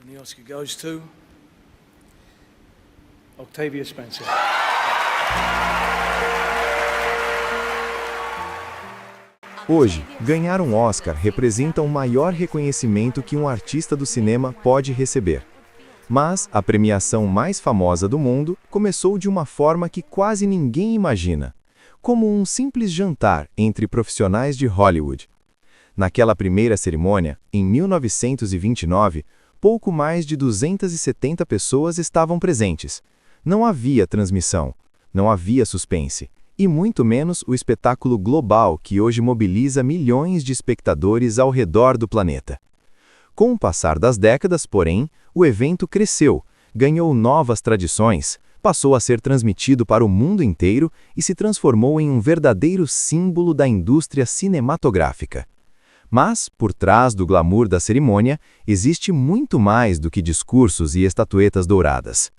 And the Oscar goes to Octavia Spencer. Hoje, ganhar um Oscar representa o maior reconhecimento que um artista do cinema pode receber. Mas a premiação mais famosa do mundo começou de uma forma que quase ninguém imagina, como um simples jantar entre profissionais de Hollywood. Naquela primeira cerimônia, em 1929, pouco mais de 270 pessoas estavam presentes. Não havia transmissão, não havia suspense, e muito menos o espetáculo global que hoje mobiliza milhões de espectadores ao redor do planeta. Com o passar das décadas, porém, o evento cresceu, ganhou novas tradições, passou a ser transmitido para o mundo inteiro e se transformou em um verdadeiro símbolo da indústria cinematográfica. Mas, por trás do glamour da cerimônia, existe muito mais do que discursos e estatuetas douradas.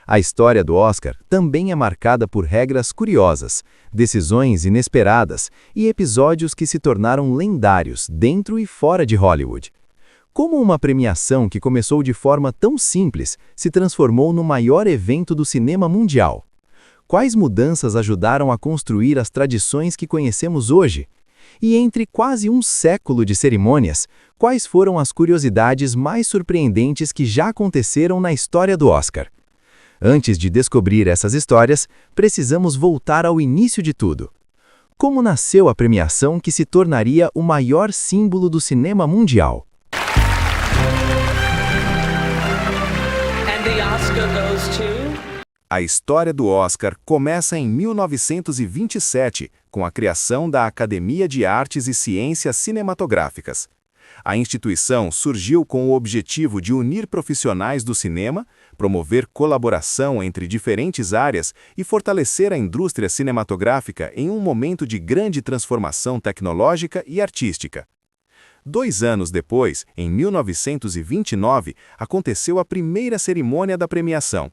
A história do Oscar também é marcada por regras curiosas, decisões inesperadas e episódios que se tornaram lendários dentro e fora de Hollywood. Como uma premiação que começou de forma tão simples se transformou no maior evento do cinema mundial? Quais mudanças ajudaram a construir as tradições que conhecemos hoje? E entre quase um século de cerimônias, quais foram as curiosidades mais surpreendentes que já aconteceram na história do Oscar? Antes de descobrir essas histórias, precisamos voltar ao início de tudo. Como nasceu a premiação que se tornaria o maior símbolo do cinema mundial? And the Oscar goes to... A história do Oscar começa em 1927, com a criação da Academia de Artes e Ciências Cinematográficas. A instituição surgiu com o objetivo de unir profissionais do cinema, promover colaboração entre diferentes áreas e fortalecer a indústria cinematográfica em um momento de grande transformação tecnológica e artística. 2 anos depois, em 1929, aconteceu a primeira cerimônia da premiação.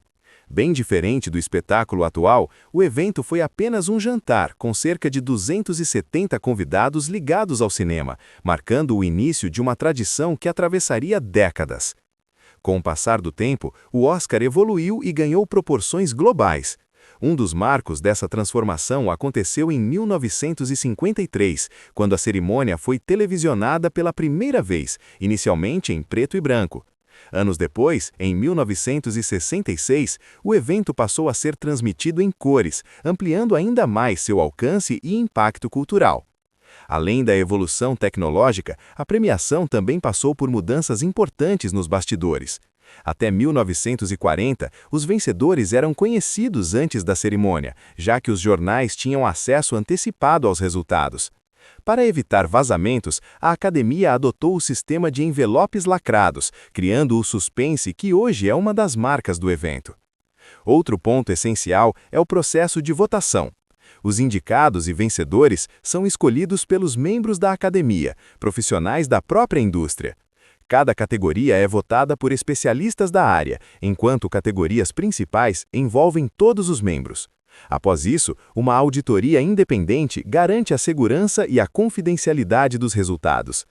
Bem diferente do espetáculo atual, o evento foi apenas um jantar com cerca de 270 convidados ligados ao cinema, marcando o início de uma tradição que atravessaria décadas. Com o passar do tempo, o Oscar evoluiu e ganhou proporções globais. Um dos marcos dessa transformação aconteceu em 1953, quando a cerimônia foi televisionada pela primeira vez, inicialmente em preto e branco. Anos depois, em 1966, o evento passou a ser transmitido em cores, ampliando ainda mais seu alcance e impacto cultural. Além da evolução tecnológica, a premiação também passou por mudanças importantes nos bastidores. Até 1940, os vencedores eram conhecidos antes da cerimônia, já que os jornais tinham acesso antecipado aos resultados. Para evitar vazamentos, a Academia adotou o sistema de envelopes lacrados, criando o suspense que hoje é uma das marcas do evento. Outro ponto essencial é o processo de votação. Os indicados e vencedores são escolhidos pelos membros da Academia, profissionais da própria indústria. Cada categoria é votada por especialistas da área, enquanto categorias principais envolvem todos os membros. Após isso, uma auditoria independente garante a segurança e a confidencialidade dos resultados.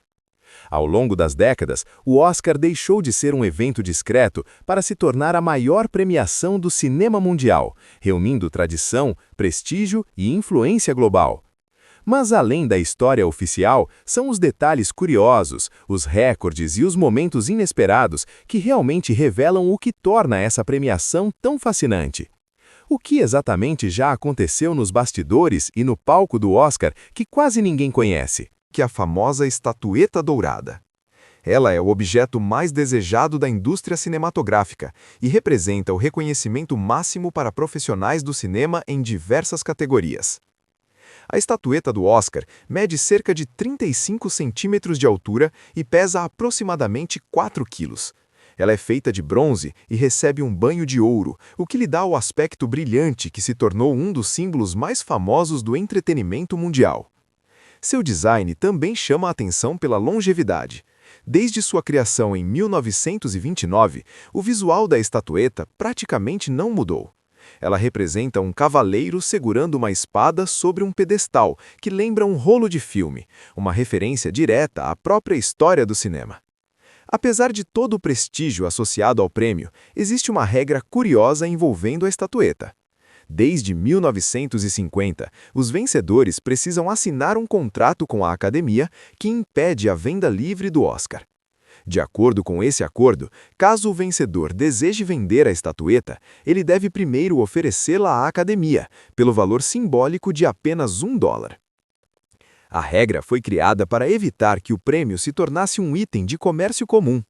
Ao longo das décadas, o Oscar deixou de ser um evento discreto para se tornar a maior premiação do cinema mundial, reunindo tradição, prestígio e influência global. Mas além da história oficial, são os detalhes curiosos, os recordes e os momentos inesperados que realmente revelam o que torna essa premiação tão fascinante. O que exatamente já aconteceu nos bastidores e no palco do Oscar que quase ninguém conhece? Que a famosa estatueta dourada. Ela é o objeto mais desejado da indústria cinematográfica e representa o reconhecimento máximo para profissionais do cinema em diversas categorias. A estatueta do Oscar mede cerca de 35 centímetros de altura e pesa aproximadamente 4 quilos. Ela é feita de bronze e recebe um banho de ouro, o que lhe dá o aspecto brilhante que se tornou um dos símbolos mais famosos do entretenimento mundial. Seu design também chama a atenção pela longevidade. Desde sua criação em 1929, o visual da estatueta praticamente não mudou. Ela representa um cavaleiro segurando uma espada sobre um pedestal, que lembra um rolo de filme, uma referência direta à própria história do cinema. Apesar de todo o prestígio associado ao prêmio, existe uma regra curiosa envolvendo a estatueta. Desde 1950, os vencedores precisam assinar um contrato com a Academia que impede a venda livre do Oscar. De acordo com esse acordo, caso o vencedor deseje vender a estatueta, ele deve primeiro oferecê-la à Academia, pelo valor simbólico de apenas $1. A regra foi criada para evitar que o prêmio se tornasse um item de comércio comum.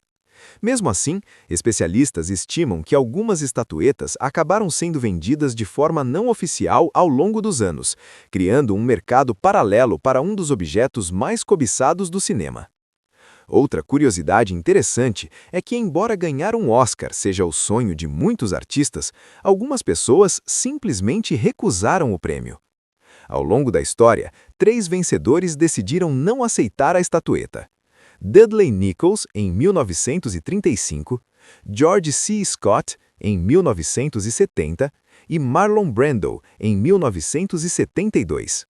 Mesmo assim, especialistas estimam que algumas estatuetas acabaram sendo vendidas de forma não oficial ao longo dos anos, criando um mercado paralelo para um dos objetos mais cobiçados do cinema. Outra curiosidade interessante é que, embora ganhar um Oscar seja o sonho de muitos artistas, algumas pessoas simplesmente recusaram o prêmio. Ao longo da história, 3 vencedores decidiram não aceitar a estatueta. Dudley Nichols, em 1935, George C. Scott, em 1970 e Marlon Brando, em 1972.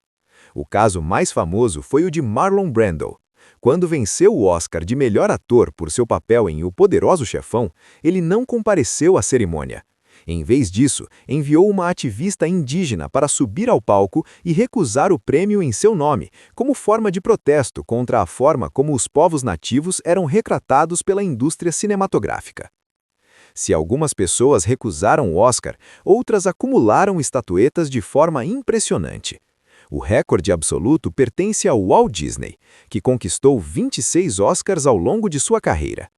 O caso mais famoso foi o de Marlon Brando. Quando venceu o Oscar de melhor ator por seu papel em O Poderoso Chefão, ele não compareceu à cerimônia. Em vez disso, enviou uma ativista indígena para subir ao palco e recusar o prêmio em seu nome, como forma de protesto contra a forma como os povos nativos eram retratados pela indústria cinematográfica. Se algumas pessoas recusaram o Oscar, outras acumularam estatuetas de forma impressionante. O recorde absoluto pertence ao Walt Disney, que conquistou 26 Oscars ao longo de sua carreira.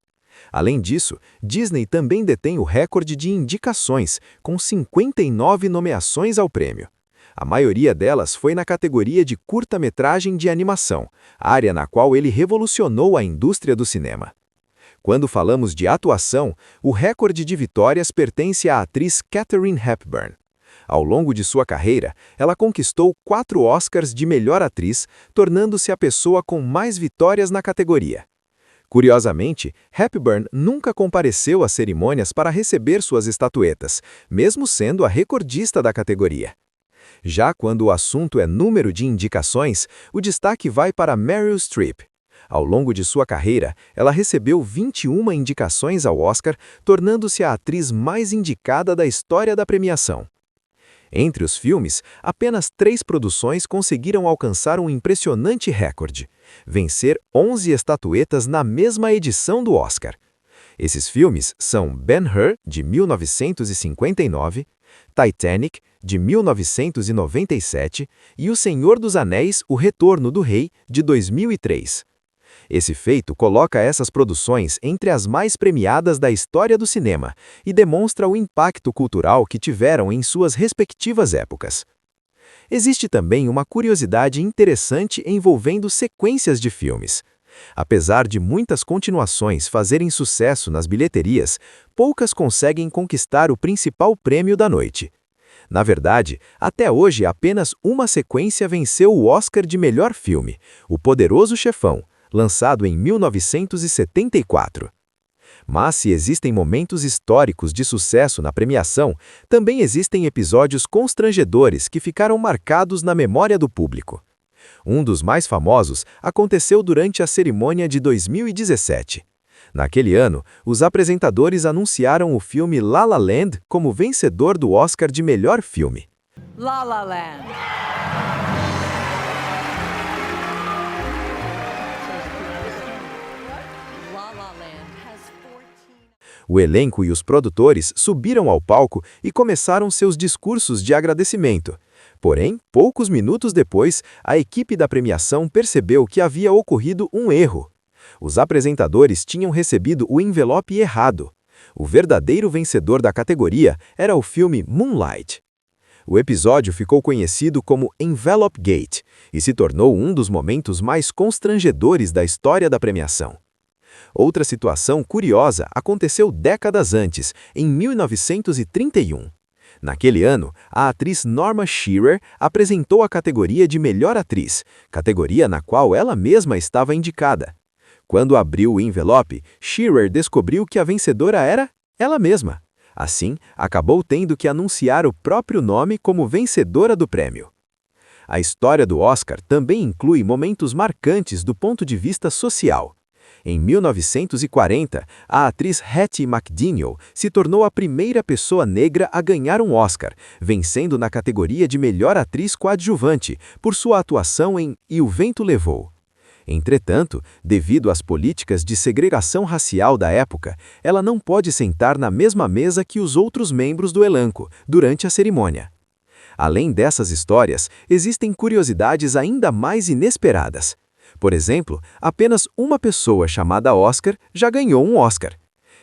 Além disso, Disney também detém o recorde de indicações, com 59 nomeações ao prêmio. A maioria delas foi na categoria de curta-metragem de animação, área na qual ele revolucionou a indústria do cinema. Quando falamos de atuação, o recorde de vitórias pertence à atriz Katharine Hepburn. Ao longo de sua carreira, ela conquistou 4 Oscars de melhor atriz, tornando-se a pessoa com mais vitórias na categoria. Curiosamente, Hepburn nunca compareceu às cerimônias para receber suas estatuetas, mesmo sendo a recordista da categoria. Já quando o assunto é número de indicações, o destaque vai para Meryl Streep. Ao longo de sua carreira, ela recebeu 21 indicações ao Oscar, tornando-se a atriz mais indicada da história da premiação. Entre os filmes, apenas 3 produções conseguiram alcançar um impressionante recorde: vencer 11 estatuetas na mesma edição do Oscar. Esses filmes são Ben-Hur, de 1959, Titanic, de 1997 e O Senhor dos Anéis, O Retorno do Rei, de 2003. Esse feito coloca essas produções entre as mais premiadas da história do cinema e demonstra o impacto cultural que tiveram em suas respectivas épocas. Existe também uma curiosidade interessante envolvendo sequências de filmes. Apesar de muitas continuações fazerem sucesso nas bilheterias, poucas conseguem conquistar o principal prêmio da noite. Na verdade, até hoje apenas uma sequência venceu o Oscar de melhor filme, O Poderoso Chefão, lançado em 1974. Mas se existem momentos históricos de sucesso na premiação, também existem episódios constrangedores que ficaram marcados na memória do público. Um dos mais famosos aconteceu durante a cerimônia de 2017. Naquele ano, os apresentadores anunciaram o filme La La Land como vencedor do Oscar de melhor filme. La La Land. O elenco e os produtores subiram ao palco e começaram seus discursos de agradecimento. Porém, poucos minutos depois, a equipe da premiação percebeu que havia ocorrido um erro. Os apresentadores tinham recebido o envelope errado. O verdadeiro vencedor da categoria era o filme Moonlight. O episódio ficou conhecido como Envelope Gate e se tornou um dos momentos mais constrangedores da história da premiação. Outra situação curiosa aconteceu décadas antes, em 1931. Naquele ano, a atriz Norma Shearer apresentou a categoria de Melhor Atriz, categoria na qual ela mesma estava indicada. Quando abriu o envelope, Shearer descobriu que a vencedora era ela mesma. Assim, acabou tendo que anunciar o próprio nome como vencedora do prêmio. A história do Oscar também inclui momentos marcantes do ponto de vista social. Em 1940, a atriz Hattie McDaniel se tornou a primeira pessoa negra a ganhar um Oscar, vencendo na categoria de melhor atriz coadjuvante, por sua atuação em E o Vento Levou. Entretanto, devido às políticas de segregação racial da época, ela não pode sentar na mesma mesa que os outros membros do elenco, durante a cerimônia. Além dessas histórias, existem curiosidades ainda mais inesperadas. Por exemplo, apenas uma pessoa chamada Oscar já ganhou um Oscar.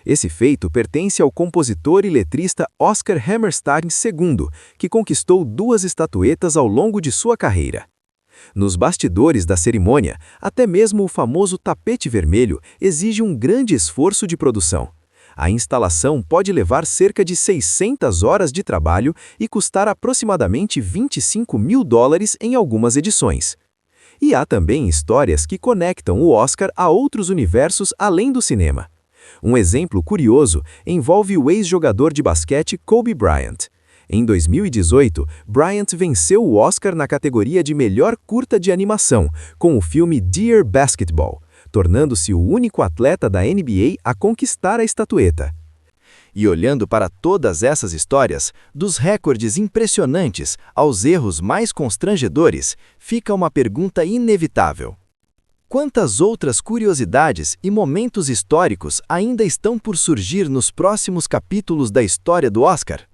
Esse feito pertence ao compositor e letrista Oscar Hammerstein II, que conquistou 2 estatuetas ao longo de sua carreira. Nos bastidores da cerimônia, até mesmo o famoso tapete vermelho exige um grande esforço de produção. A instalação pode levar cerca de 600 horas de trabalho e custar aproximadamente $25 mil em algumas edições. E há também histórias que conectam o Oscar a outros universos além do cinema. Um exemplo curioso envolve o ex-jogador de basquete Kobe Bryant. Em 2018, Bryant venceu o Oscar na categoria de melhor curta de animação, com o filme Dear Basketball, tornando-se o único atleta da NBA a conquistar a estatueta. E olhando para todas essas histórias, dos recordes impressionantes aos erros mais constrangedores, fica uma pergunta inevitável. Quantas outras curiosidades e momentos históricos ainda estão por surgir nos próximos capítulos da história do Oscar?